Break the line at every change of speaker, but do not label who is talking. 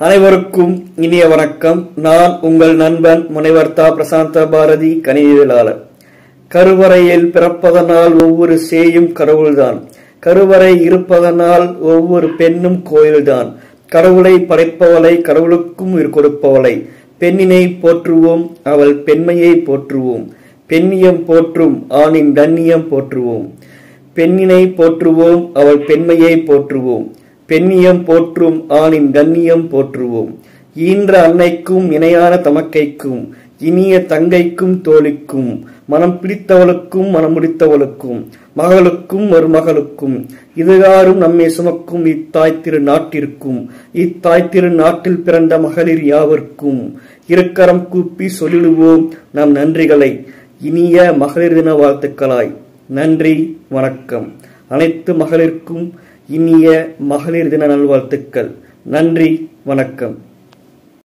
அனைவருக்கும் இனிய வணக்கம். நான் உங்கள் நண்பன் முனைவர் தா. பிரசாந்த பாரதி, கணிதவியலாளர். கருவறையில் பிறப்பதனால் ஒவ்வொரு சேயும் கடவுள்தான். கருவறை இருப்பதனால் ஒவ்வொரு பெண்ணும் கோயில்தான். கடவுளை படைப்பவளை, கடவுளுக்கும் உயிர் கொடுப்பவளை. பெண்ணினை போற்றுவோம், அவள் பெண்மையை போற்றுவோம். பெண்ணியம் போற்றும் ஆணின் கண்ணியம் போற்றுவோம். பெண்ணினை போற்றுவோம், அவள் பெண்மையை போற்றுவோம். பெண்ணியம் போற்றும் ஆணின் கண்ணியம் போற்றுவோம். ஈன்ற அன்னைக்கும் இணையான தமக்கைக்கும், இனிய தங்கைக்கும் தோழிக்கும், மனம் பிடித்தவளுக்கும் மனம் முடித்தவளுக்கும், மகளுக்கும் மருமகளுக்கும், இதுகாரும் நம்மை சுமக்கும் இத்தாய் திரு நாட்டிற்கும், இத்தாய் திரு நாட்டில் பிறந்த மகளிர் யாவர்க்கும் இருக்கரம் கூப்பி சொல்லிடுவோம் நம் நன்றிகளை இனிய மகளிர் தின வாழ்த்துக்களாய். நன்றி, வணக்கம். அனைத்து மகளிருக்கும் இனிய மகளிர் தின நல்வாழ்த்துக்கள். நன்றி, வணக்கம்.